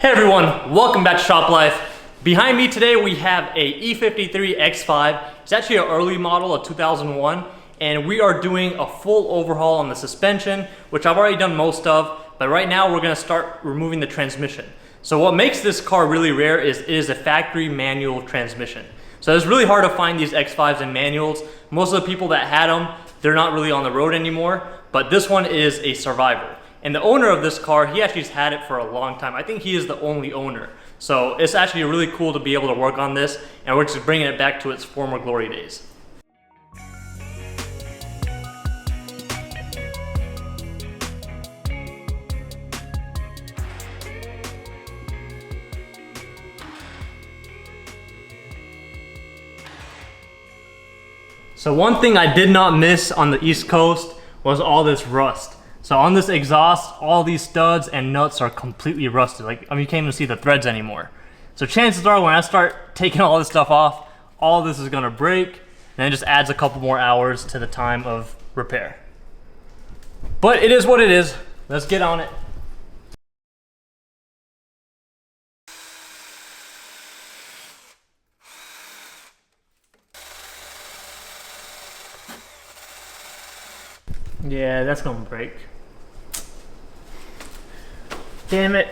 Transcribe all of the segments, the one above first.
Hey everyone, welcome back to Shop Life. Behind me today we have a E53 X5. It's actually an early model of 2001, and we are doing a full overhaul on the suspension, which I've already done most of, but right now we're gonna start removing the transmission. So what makes this car really rare is it is a factory manual transmission. So it's really hard to find these X5s in manuals. Most of the people that had them, they're not really on the road anymore, but this one is a survivor. And the owner of this car, he actually has had it for a long time. I think he is the only owner. So it's actually really cool to be able to work on this, and we're just bringing it back to its former glory days. So one thing I did not miss on the East Coast was all this rust. So on this exhaust, all these studs and nuts are completely rusted. You can't even see the threads anymore. So chances are when I start taking all this stuff off, all this is gonna break, and it just adds a couple more hours to the time of repair. But it is what it is. Let's get on it. Yeah, that's gonna break. Damn it.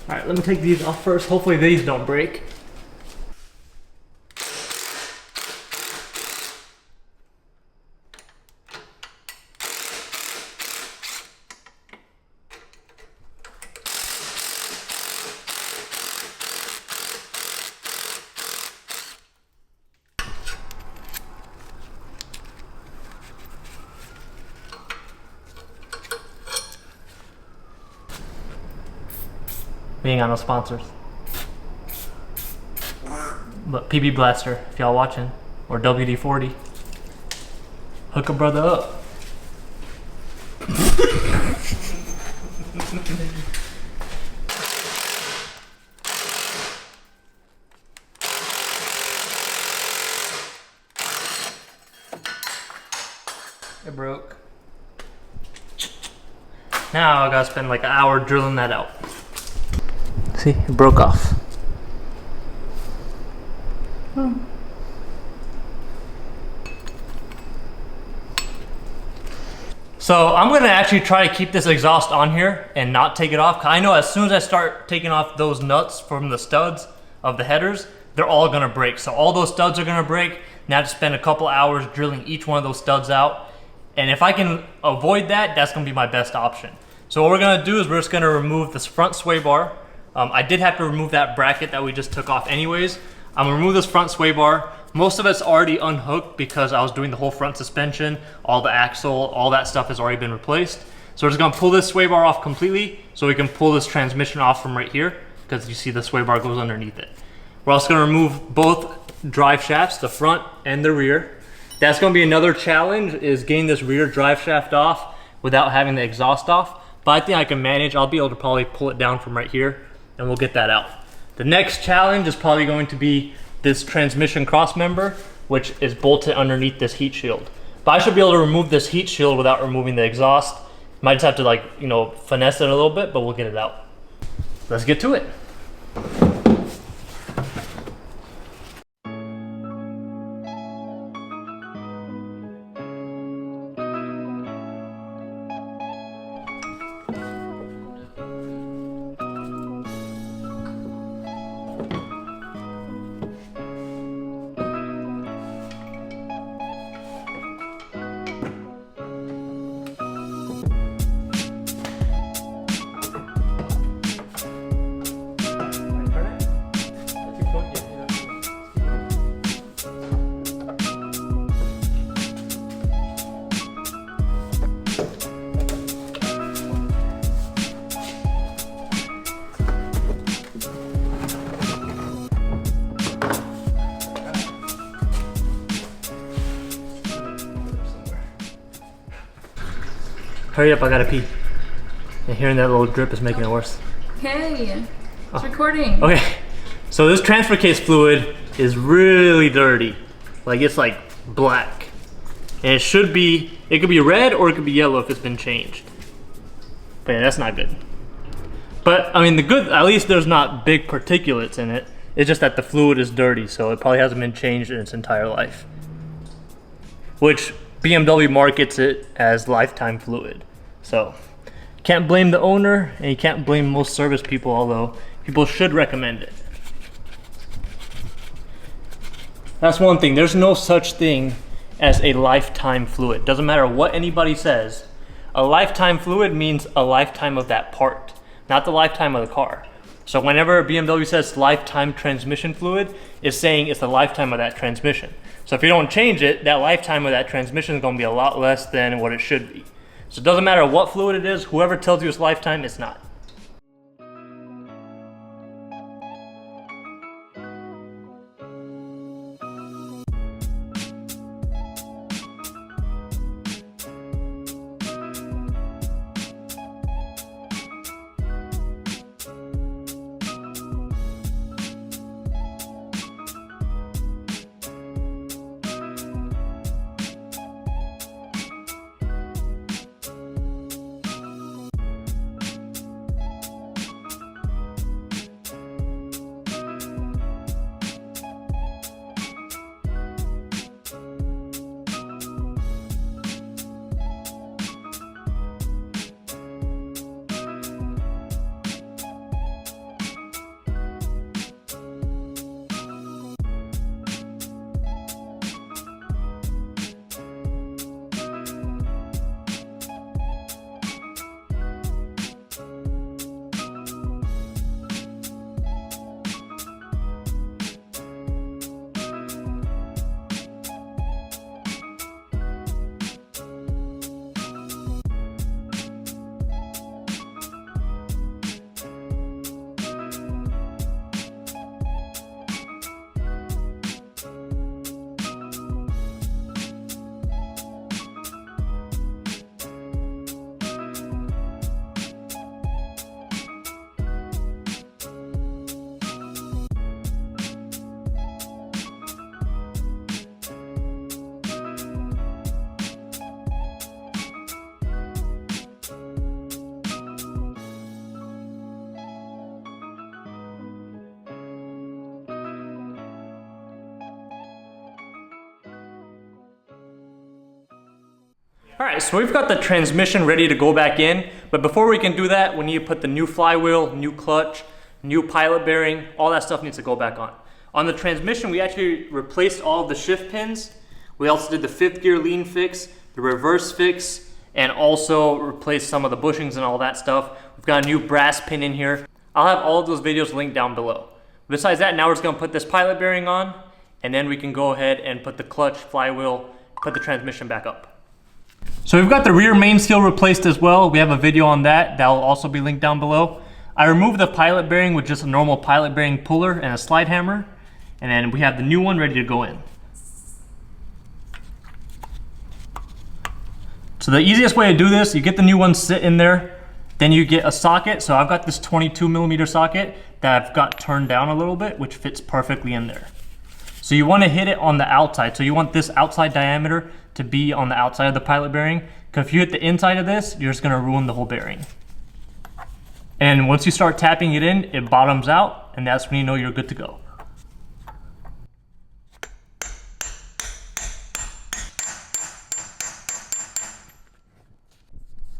All right, let me take these off first. Hopefully these don't break. We ain't got no sponsors. But PB Blaster, if y'all watching, or WD-40, hook a brother up. It broke. Now I gotta spend like an hour drilling that out. See, it broke off. So I'm gonna actually try to keep this exhaust on here and not take it off. 'Cause I know as soon as I start taking off those nuts from the studs of the headers, they're all gonna break. So all those studs are gonna break. Now I have to spend a couple hours drilling each one of those studs out. And if I can avoid that, that's gonna be my best option. So what we're gonna do is we're just gonna remove this front sway bar. I did have to remove that bracket that we just took off anyways. I'm gonna remove this front sway bar. Most of it's already unhooked because I was doing the whole front suspension, all the axle, all that stuff has already been replaced. So we're just gonna pull this sway bar off completely so we can pull this transmission off from right here because you see the sway bar goes underneath it. We're also gonna remove both drive shafts, the front and the rear. That's gonna be another challenge, is getting this rear drive shaft off without having the exhaust off. But I think I can manage. I'll be able to probably pull it down from right here, and we'll get that out. The next challenge is probably going to be this transmission cross member, which is bolted underneath this heat shield. But I should be able to remove this heat shield without removing the exhaust. Might just have to finesse it a little bit, but we'll get it out. Let's get to it. Hurry up, I gotta pee. And hearing that little drip is making it worse. Hey, it's recording. Okay, so this transfer case fluid is really dirty. Like, it's like black. And it could be red or it could be yellow if it's been changed. But yeah, that's not good. But I mean, at least there's not big particulates in it. It's just that the fluid is dirty, so it probably hasn't been changed in its entire life. Which BMW markets it as lifetime fluid. So can't blame the owner, and you can't blame most service people, although people should recommend it. That's one thing, there's no such thing as a lifetime fluid. Doesn't matter what anybody says. A lifetime fluid means a lifetime of that part, not the lifetime of the car. So whenever BMW says lifetime transmission fluid, it's saying it's the lifetime of that transmission. So if you don't change it, that lifetime of that transmission is going to be a lot less than what it should be. So it doesn't matter what fluid it is, whoever tells you it's lifetime, it's not. All right, so we've got the transmission ready to go back in, but before we can do that, we need to put the new flywheel, new clutch, new pilot bearing, all that stuff needs to go back on. On the transmission, we actually replaced all of the shift pins. We also did the 5th gear lean fix, the reverse fix, and also replaced some of the bushings and all that stuff. We've got a new brass pin in here. I'll have all of those videos linked down below. Besides that, now we're just gonna put this pilot bearing on, and then we can go ahead and put the clutch, flywheel, put the transmission back up. So we've got the rear main seal replaced as well. We have a video on that. That will also be linked down below. I removed the pilot bearing with just a normal pilot bearing puller and a slide hammer. And then we have the new one ready to go in. So the easiest way to do this, you get the new one sit in there, then you get a socket. So I've got this 22mm socket that I've got turned down a little bit, which fits perfectly in there. So you want to hit it on the outside. So you want this outside diameter to be on the outside of the pilot bearing, because if you hit the inside of this, you're just going to ruin the whole bearing. And once you start tapping it in, it bottoms out, and that's when you know you're good to go.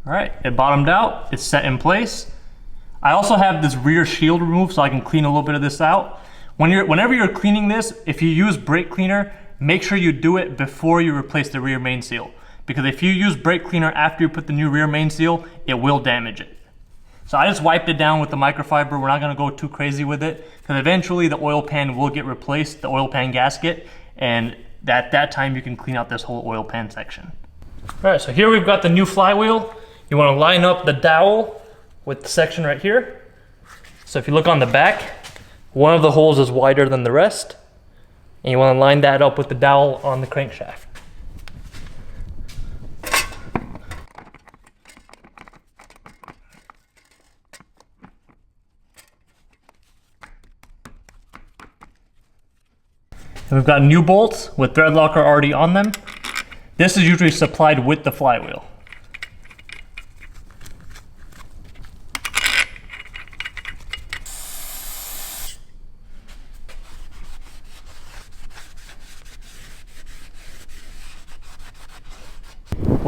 All right, it bottomed out, it's set in place. I also have this rear shield removed so I can clean a little bit of this out. Whenever you're cleaning this, if you use brake cleaner, make sure you do it before you replace the rear main seal. Because if you use brake cleaner after you put the new rear main seal, it will damage it. So I just wiped it down with the microfiber. We're not gonna go too crazy with it, because eventually the oil pan will get replaced, the oil pan gasket, and at that time you can clean out this whole oil pan section. All right, so here we've got the new flywheel. You wanna line up the dowel with the section right here. So if you look on the back, one of the holes is wider than the rest, and you want to line that up with the dowel on the crankshaft. And we've got new bolts with thread locker already on them. This is usually supplied with the flywheel.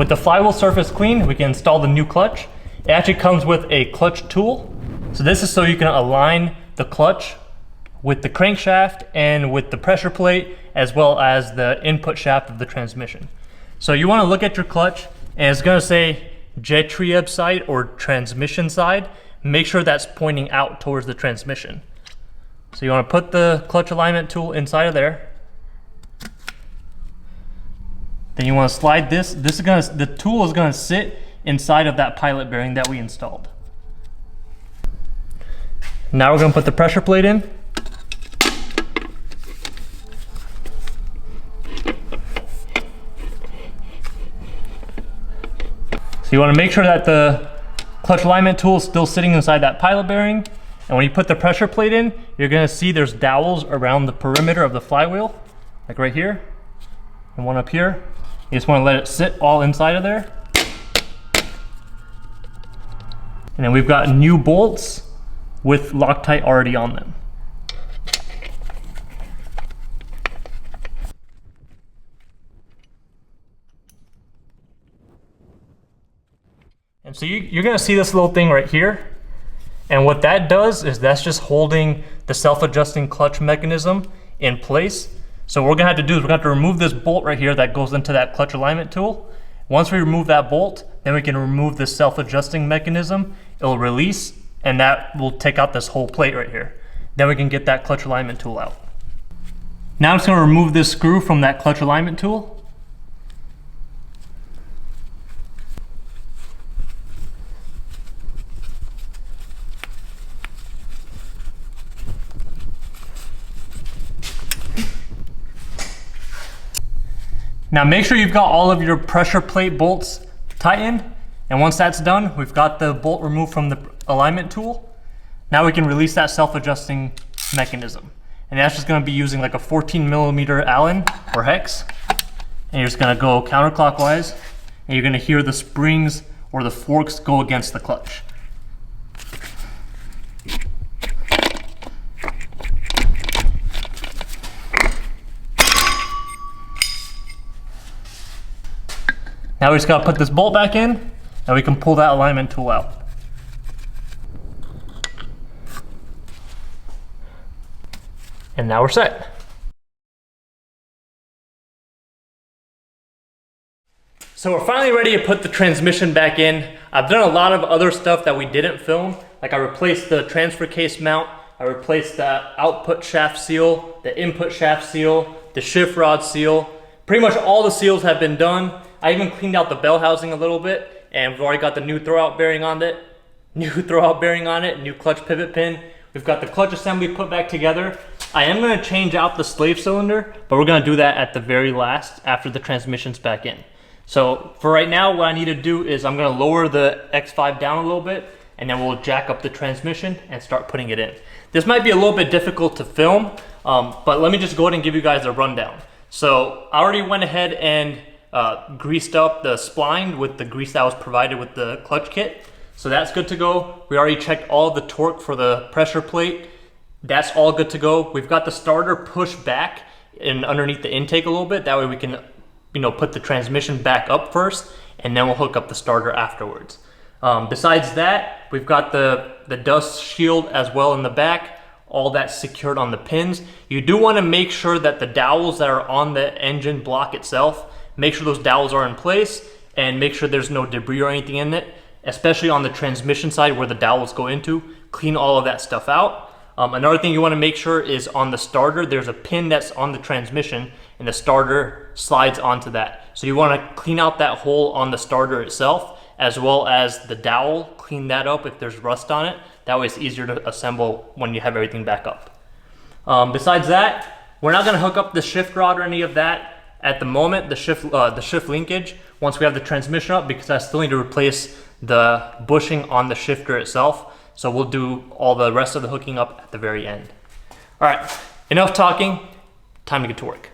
with the flywheel surface clean, we can install the new clutch. It actually comes with a clutch tool. So this is so you can align the clutch with the crankshaft and with the pressure plate, as well as the input shaft of the transmission. So you want to look at your clutch, and it's going to say J-Trieb side or transmission side. Make sure that's pointing out towards the transmission. So you want to put the clutch alignment tool inside of there. Then you want to slide this. The tool is going to sit inside of that pilot bearing that we installed. Now we're going to put the pressure plate in. So you want to make sure that the clutch alignment tool is still sitting inside that pilot bearing. And when you put the pressure plate in, you're going to see there's dowels around the perimeter of the flywheel, like right here, and one up here. You just want to let it sit all inside of there. And then we've got new bolts with Loctite already on them. And so you're going to see this little thing right here. And what that does is that's just holding the self-adjusting clutch mechanism in place. So what we're going to have to do is we're going to have to remove this bolt right here that goes into that clutch alignment tool. Once we remove that bolt, then we can remove the self-adjusting mechanism. It'll release, and that will take out this whole plate right here. Then we can get that clutch alignment tool out. Now I'm just going to remove this screw from that clutch alignment tool. Now make sure you've got all of your pressure plate bolts tightened, and once that's done, we've got the bolt removed from the alignment tool. Now we can release that self-adjusting mechanism. And that's just gonna be using like a 14mm Allen or hex. And you're just gonna go counterclockwise, and you're gonna hear the springs or the forks go against the clutch. Now we just gotta put this bolt back in, and we can pull that alignment tool out. And now we're set. So we're finally ready to put the transmission back in. I've done a lot of other stuff that we didn't film. Like I replaced the transfer case mount, I replaced the output shaft seal, the input shaft seal, the shift rod seal. Pretty much all the seals have been done. I even cleaned out the bell housing a little bit, and we've already got the new throwout bearing on it, new clutch pivot pin. We've got the clutch assembly put back together. I am gonna change out the slave cylinder, but we're gonna do that at the very last after the transmission's back in. So for right now, what I need to do is I'm gonna lower the X5 down a little bit, and then we'll jack up the transmission and start putting it in. This might be a little bit difficult to film, but let me just go ahead and give you guys a rundown. So I already went ahead and greased up the spline with the grease that was provided with the clutch kit. So that's good to go. We already checked all the torque for the pressure plate. That's all good to go. We've got the starter pushed back and underneath the intake a little bit. That way we can, put the transmission back up first, and then we'll hook up the starter afterwards. Besides that, we've got the dust shield as well in the back. All that's secured on the pins. You do want to make sure that the dowels that are on the engine block itself, make sure those dowels are in place, and make sure there's no debris or anything in it, especially on the transmission side where the dowels go into. Clean all of that stuff out. Another thing you want to make sure is on the starter, there's a pin that's on the transmission, and the starter slides onto that. So you want to clean out that hole on the starter itself, as well as the dowel, clean that up if there's rust on it. That way it's easier to assemble when you have everything back up. Besides that, we're not going to hook up the shift rod or any of that at the moment, the shift linkage, once we have the transmission up, because I still need to replace the bushing on the shifter itself. So we'll do all the rest of the hooking up at the very end. All right, enough talking, time to get to work.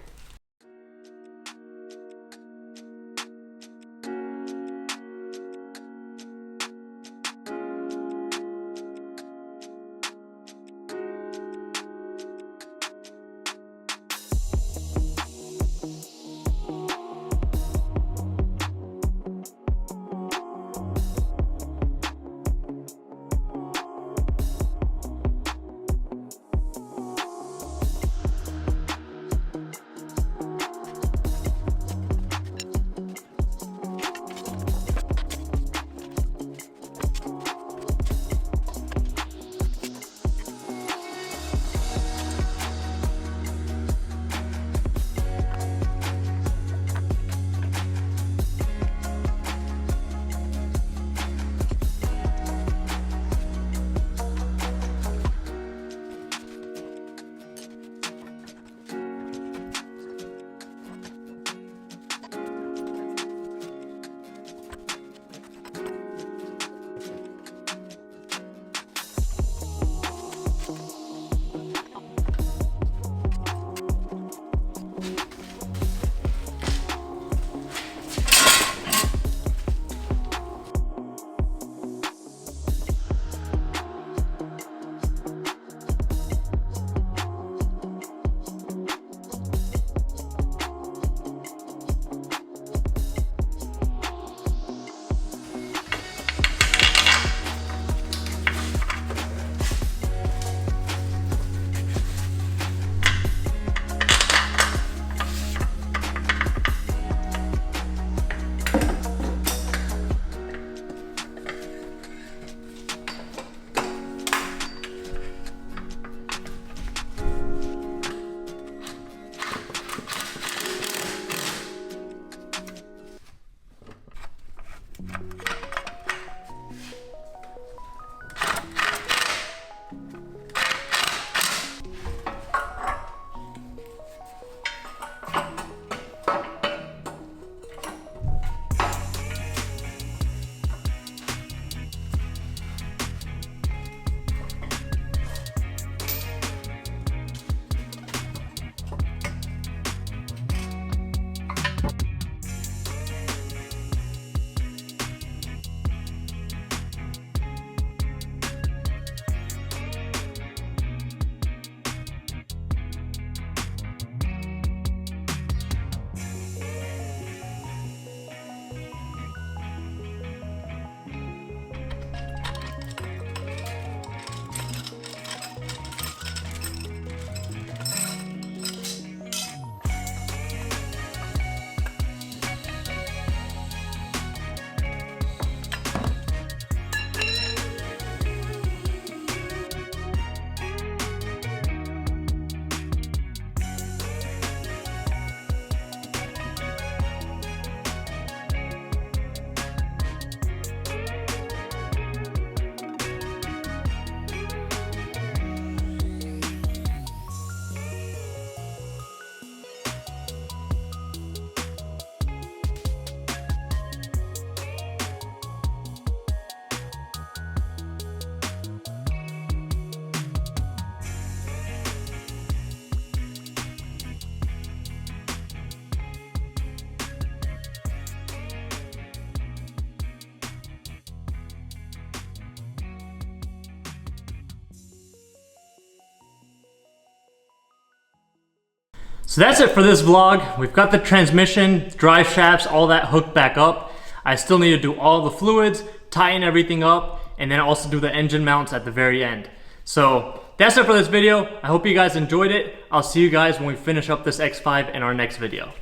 So that's it for this vlog. We've got the transmission, drive shafts, all that hooked back up. I still need to do all the fluids, tighten everything up, and then also do the engine mounts at the very end. So that's it for this video. I hope you guys enjoyed it. I'll see you guys when we finish up this X5 in our next video.